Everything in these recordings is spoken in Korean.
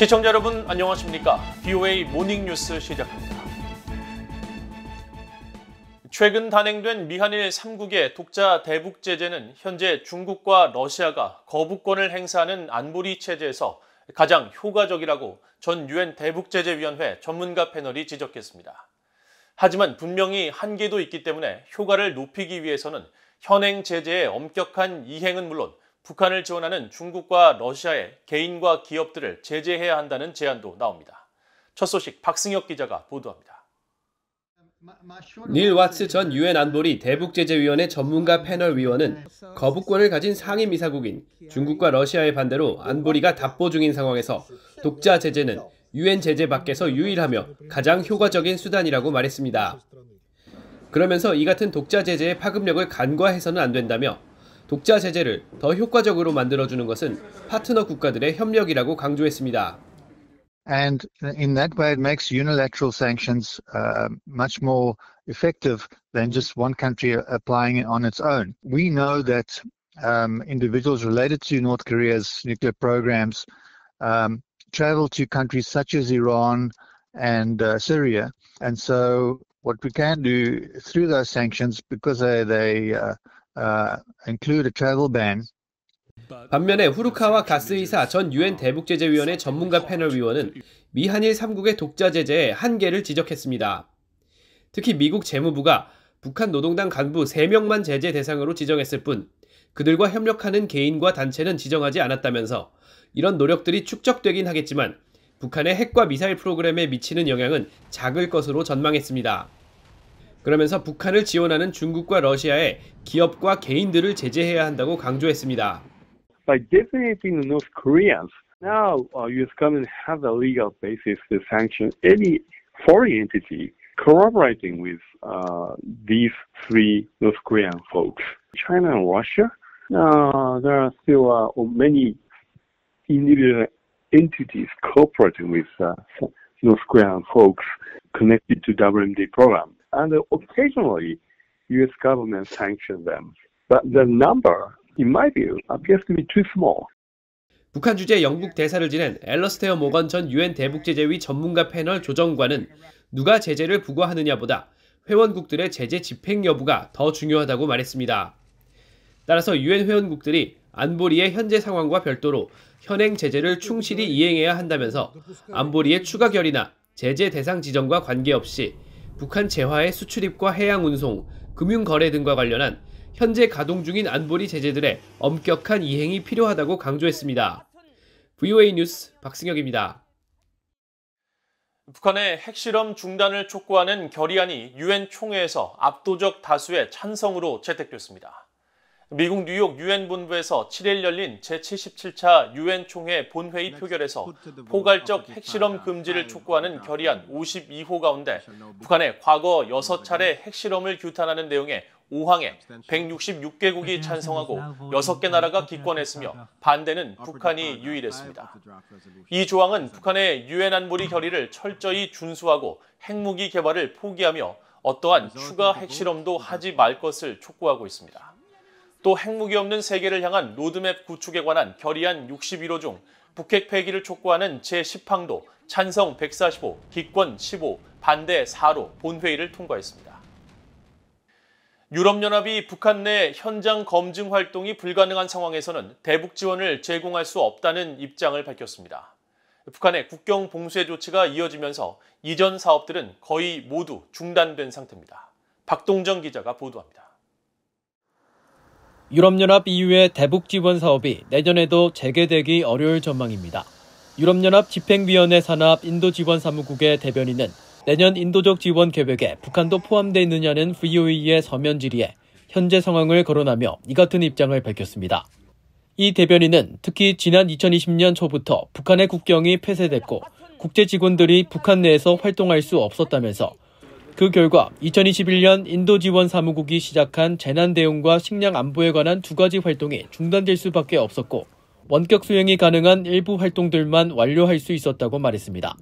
시청자 여러분 안녕하십니까? BOA 모닝뉴스 시작합니다. 최근 단행된 미한일 3국의 독자 대북 제재는 현재 중국과 러시아가 거부권을 행사하는 안보리 체제에서 가장 효과적이라고 전 유엔 대북제재위원회 전문가 패널이 지적했습니다. 하지만 분명히 한계도 있기 때문에 효과를 높이기 위해서는 현행 제재의 엄격한 이행은 물론 북한을 지원하는 중국과 러시아의 개인과 기업들을 제재해야 한다는 제안도 나옵니다. 첫 소식 박승혁 기자가 보도합니다. 닐 와츠 전 유엔 안보리 대북제재위원회 전문가 패널 위원은 거부권을 가진 상임이사국인 중국과 러시아의 반대로 안보리가 답보 중인 상황에서 독자 제재는 유엔 제재 밖에서 유일하며 가장 효과적인 수단이라고 말했습니다. 그러면서 이 같은 독자 제재의 파급력을 간과해서는 안 된다며 독자 제재를 더 효과적으로 만들어주는 것은 파트너 국가들의 협력이라고 강조했습니다. And in that way, it makes unilateral sanctions much more effective than just one country applying it on its own. We know that individuals related to North Korea's nuclear programs travel to countries such as Iran and Syria. And so what we can do through those sanctions, because they include a travel ban, 반면에 후르카와 가스이사 전 유엔 대북제재위원회 전문가 패널 위원은 미한일 3국의 독자 제재의 한계를 지적했습니다. 특히 미국 재무부가 북한 노동당 간부 3명만 제재 대상으로 지정했을 뿐 그들과 협력하는 개인과 단체는 지정하지 않았다면서 이런 노력들이 축적되긴 하겠지만 북한의 핵과 미사일 프로그램에 미치는 영향은 작을 것으로 전망했습니다. 그러면서 북한을 지원하는 중국과 러시아의 기업과 개인들을 제재해야 한다고 강조했습니다. By designating the North Koreans, now U.S. government has a legal basis to sanction any foreign entity collaborating with these three North Korean folks. China and Russia, there are still many individual entities cooperating with North Korean folks connected to WMD program. And occasionally, U.S. government sanctions them. But the number, in my view, appears to be too small. 북한 주재 영국 대사를 지낸 앨러스테어 모건 전 유엔 대북제재위 전문가 패널 조정관은 누가 제재를 부과하느냐보다 회원국들의 제재 집행 여부가 더 중요하다고 말했습니다. 따라서 유엔 회원국들이 안보리의 현재 상황과 별도로 현행 제재를 충실히 이행해야 한다면서 안보리의 추가 결의나 제재 대상 지정과 관계없이 북한 재화의 수출입과 해양 운송, 금융 거래 등과 관련한 현재 가동 중인 안보리 제재들의 엄격한 이행이 필요하다고 강조했습니다. VOA 뉴스 박승혁입니다. 북한의 핵실험 중단을 촉구하는 결의안이 유엔 총회에서 압도적 다수의 찬성으로 채택됐습니다. 미국 뉴욕 유엔 본부에서 7일 열린 제77차 유엔 총회 본회의 표결에서 포괄적 핵실험 금지를 촉구하는 결의안 52호 가운데 북한의 과거 6차례 핵실험을 규탄하는 내용의 5항에 166개국이 찬성하고 6개 나라가 기권했으며 반대는 북한이 유일했습니다. 이 조항은 북한의 유엔 안보리 결의를 철저히 준수하고 핵무기 개발을 포기하며 어떠한 추가 핵실험도 하지 말 것을 촉구하고 있습니다. 또 핵무기 없는 세계를 향한 로드맵 구축에 관한 결의안 61호 중 북핵 폐기를 촉구하는 제10항도 찬성 145, 기권 15, 반대 4로 본회의를 통과했습니다. 유럽연합이 북한 내 현장 검증 활동이 불가능한 상황에서는 대북 지원을 제공할 수 없다는 입장을 밝혔습니다. 북한의 국경 봉쇄 조치가 이어지면서 이전 사업들은 거의 모두 중단된 상태입니다. 박동정 기자가 보도합니다. 유럽연합 EU의 대북 지원 사업이 내년에도 재개되기 어려울 전망입니다. 유럽연합 집행위원회 산하 인도지원사무국의 대변인은 내년 인도적 지원 계획에 북한도 포함되어 있느냐는 VOA의 서면 질의에 현재 상황을 거론하며 이 같은 입장을 밝혔습니다. 이 대변인은 특히 지난 2020년 초부터 북한의 국경이 폐쇄됐고 국제 직원들이 북한 내에서 활동할 수 없었다면서 그 결과 2021년 인도지원사무국이 시작한 재난대응과 식량 안보에 관한 2가지 활동이 중단될 수밖에 없었고 원격 수행이 가능한 일부 활동들만 완료할 수 있었다고 말했습니다.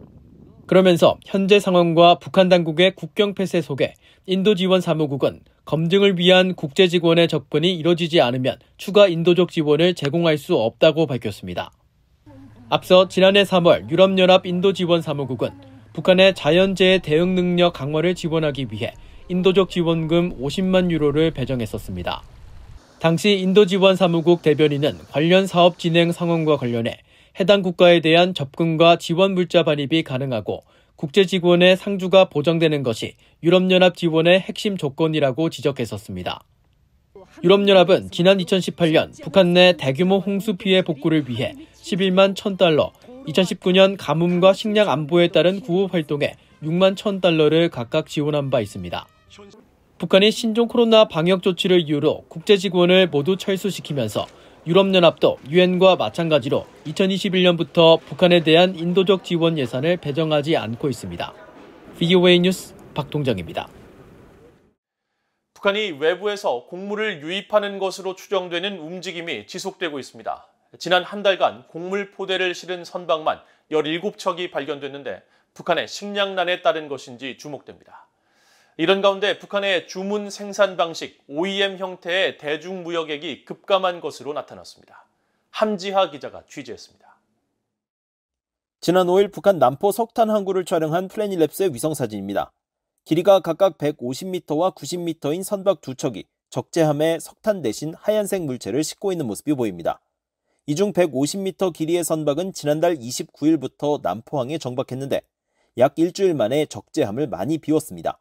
그러면서 현재 상황과 북한 당국의 국경 폐쇄 속에 인도지원사무국은 검증을 위한 국제 직원의 접근이 이뤄지지 않으면 추가 인도적 지원을 제공할 수 없다고 밝혔습니다. 앞서 지난해 3월 유럽연합 인도지원사무국은 북한의 자연재해 대응 능력 강화를 지원하기 위해 인도적 지원금 50만 유로를 배정했었습니다. 당시 인도지원사무국 대변인은 관련 사업 진행 상황과 관련해 해당 국가에 대한 접근과 지원 물자 반입이 가능하고 국제지원의 상주가 보장되는 것이 유럽연합 지원의 핵심 조건이라고 지적했었습니다. 유럽연합은 지난 2018년 북한 내 대규모 홍수 피해 복구를 위해 11만 1,000달러, 2019년 가뭄과 식량 안보에 따른 구호 활동에 6만 1,000달러를 각각 지원한 바 있습니다. 북한이 신종 코로나 방역 조치를 이유로 국제지원을 모두 철수시키면서 유럽연합도 유엔과 마찬가지로 2021년부터 북한에 대한 인도적 지원 예산을 배정하지 않고 있습니다. VOA 뉴스 박동정입니다. 북한이 외부에서 곡물을 유입하는 것으로 추정되는 움직임이 지속되고 있습니다. 지난 한 달간 곡물 포대를 실은 선박만 17척이 발견됐는데 북한의 식량난에 따른 것인지 주목됩니다. 이런 가운데 북한의 주문 생산 방식 OEM 형태의 대중무역액이 급감한 것으로 나타났습니다. 함지하 기자가 취재했습니다. 지난 5일 북한 남포 석탄 항구를 촬영한 플래닛랩스의 위성사진입니다. 길이가 각각 150m와 90m인 선박 2척이 적재함에 석탄 대신 하얀색 물체를 싣고 있는 모습이 보입니다. 이 중 150m 길이의 선박은 지난달 29일부터 남포항에 정박했는데 약 일주일 만에 적재함을 많이 비웠습니다.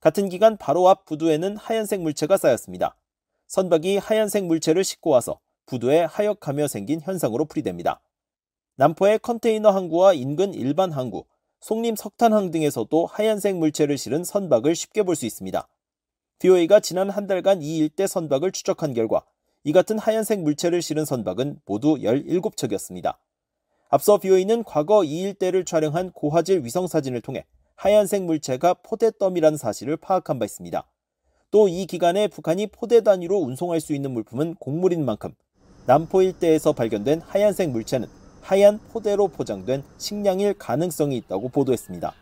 같은 기간 바로 앞 부두에는 하얀색 물체가 쌓였습니다. 선박이 하얀색 물체를 싣고 와서 부두에 하역하며 생긴 현상으로 풀이됩니다. 남포의 컨테이너 항구와 인근 일반 항구, 송림 석탄항 등에서도 하얀색 물체를 실은 선박을 쉽게 볼 수 있습니다. VOA가 지난 한 달간 이 일대 선박을 추적한 결과 이 같은 하얀색 물체를 실은 선박은 모두 17척이었습니다. 앞서 VOA는 과거 이 일대를 촬영한 고화질 위성사진을 통해 하얀색 물체가 포대더미라는 사실을 파악한 바 있습니다. 또 이 기간에 북한이 포대 단위로 운송할 수 있는 물품은 곡물인 만큼 남포 일대에서 발견된 하얀색 물체는 하얀 포대로 포장된 식량일 가능성이 있다고 보도했습니다.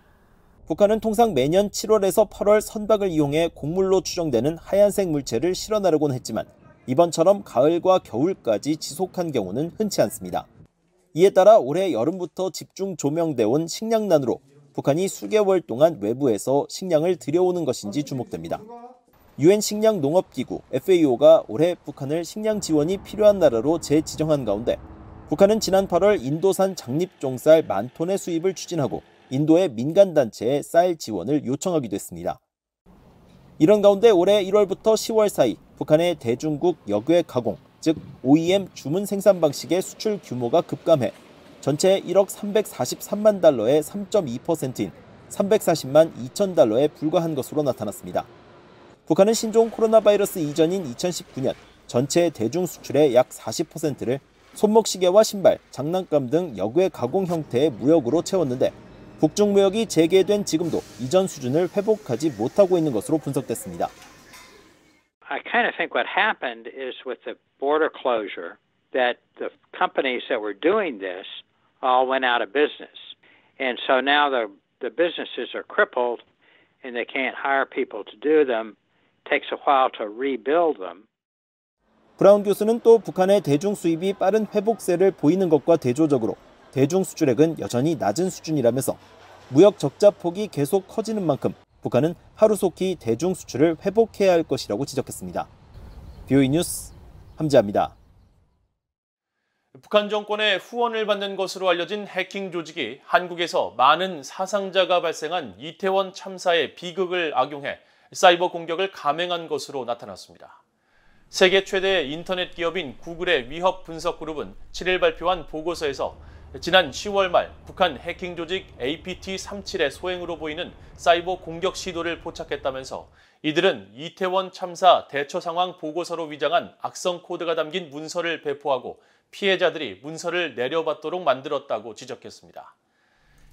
북한은 통상 매년 7월에서 8월 선박을 이용해 곡물로 추정되는 하얀색 물체를 실어나르곤 했지만 이번처럼 가을과 겨울까지 지속한 경우는 흔치 않습니다. 이에 따라 올해 여름부터 집중 조명돼 온 식량난으로 북한이 수개월 동안 외부에서 식량을 들여오는 것인지 주목됩니다. 유엔 식량농업기구 FAO가 올해 북한을 식량 지원이 필요한 나라로 재지정한 가운데 북한은 지난 8월 인도산 장립종쌀 10,000톤의 수입을 추진하고 인도의 민간단체에 쌀 지원을 요청하기도 했습니다. 이런 가운데 올해 1월부터 10월 사이 북한의 대중국 역외 가공, 즉 OEM 주문 생산 방식의 수출 규모가 급감해 전체 1억 343만 달러의 3.2%인 340만 2천 달러에 불과한 것으로 나타났습니다. 북한은 신종 코로나 바이러스 이전인 2019년 전체 대중 수출의 약 40%를 손목시계와 신발, 장난감 등 역외 가공 형태의 무역으로 채웠는데 북중 무역이 재개된 지금도 이전 수준을 회복하지 못하고 있는 것으로 분석됐습니다. I kind of think what happened is with the border closure that the companies that were doing this all went out of business. And so now the businesses are crippled and they can't hire people to do them. It takes a while to rebuild them. 브라운 교수는 또 북한의 대중 수입이 빠른 회복세를 보이는 것과 대조적으로 대중 수출액은 여전히 낮은 수준이라면서 무역 적자 폭이 계속 커지는 만큼 북한은 하루속히 대중 수출을 회복해야 할 것이라고 지적했습니다. VOA 뉴스 함지아입니다. 북한 정권의 후원을 받는 것으로 알려진 해킹 조직이 한국에서 많은 사상자가 발생한 이태원 참사의 비극을 악용해 사이버 공격을 감행한 것으로 나타났습니다. 세계 최대 인터넷 기업인 구글의 위협 분석 그룹은 7일 발표한 보고서에서 지난 10월 말 북한 해킹 조직 APT-37의 소행으로 보이는 사이버 공격 시도를 포착했다면서 이들은 이태원 참사 대처 상황 보고서로 위장한 악성 코드가 담긴 문서를 배포하고 피해자들이 문서를 내려받도록 만들었다고 지적했습니다.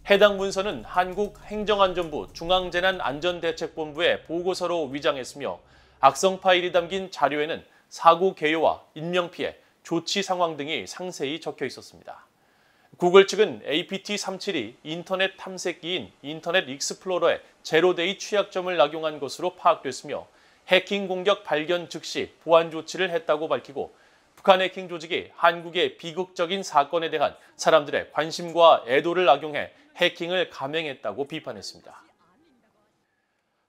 해당 문서는 한국행정안전부 중앙재난안전대책본부의 보고서로 위장했으며 악성 파일이 담긴 자료에는 사고 개요와 인명피해, 조치 상황 등이 상세히 적혀 있었습니다. 구글 측은 APT-37이 인터넷 탐색기인 인터넷 익스플로러의 제로데이 취약점을 악용한 것으로 파악됐으며 해킹 공격 발견 즉시 보안 조치를 했다고 밝히고 북한 해킹 조직이 한국의 비극적인 사건에 대한 사람들의 관심과 애도를 악용해 해킹을 감행했다고 비판했습니다.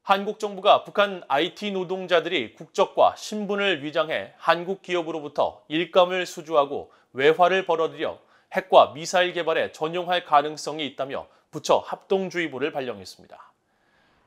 한국 정부가 북한 IT 노동자들이 국적과 신분을 위장해 한국 기업으로부터 일감을 수주하고 외화를 벌어들여 핵과 미사일 개발에 전용할 가능성이 있다며 부처 합동주의보를 발령했습니다.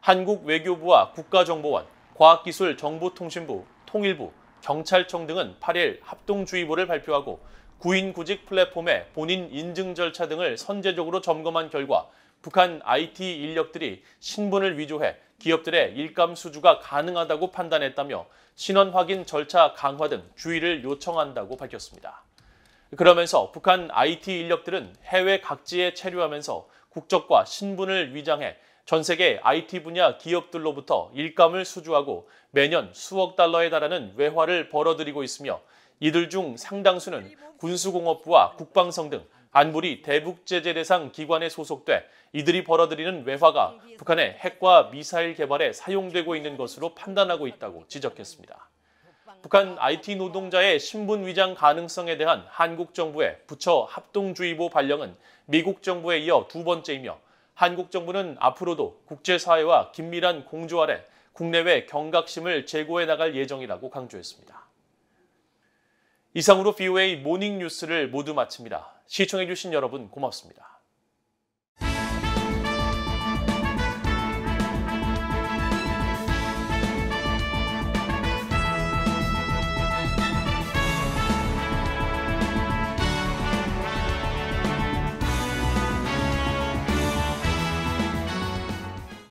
한국 외교부와 국가정보원, 과학기술정보통신부, 통일부, 경찰청 등은 8일 합동주의보를 발표하고 구인구직 플랫폼의 본인 인증 절차 등을 선제적으로 점검한 결과 북한 IT 인력들이 신분을 위조해 기업들의 일감 수주가 가능하다고 판단했다며 신원 확인 절차 강화 등 주의를 요청한다고 밝혔습니다. 그러면서 북한 IT 인력들은 해외 각지에 체류하면서 국적과 신분을 위장해 전 세계 IT 분야 기업들로부터 일감을 수주하고 매년 수억 달러에 달하는 외화를 벌어들이고 있으며 이들 중 상당수는 군수공업부와 국방성 등 안보리 대북제재 대상 기관에 소속돼 이들이 벌어들이는 외화가 북한의 핵과 미사일 개발에 사용되고 있는 것으로 판단하고 있다고 지적했습니다. 북한 IT 노동자의 신분 위장 가능성에 대한 한국 정부의 부처 합동주의보 발령은 미국 정부에 이어 두 번째이며 한국 정부는 앞으로도 국제사회와 긴밀한 공조 아래 국내외 경각심을 제고해 나갈 예정이라고 강조했습니다. 이상으로 VOA 모닝 뉴스를 모두 마칩니다. 시청해주신 여러분 고맙습니다.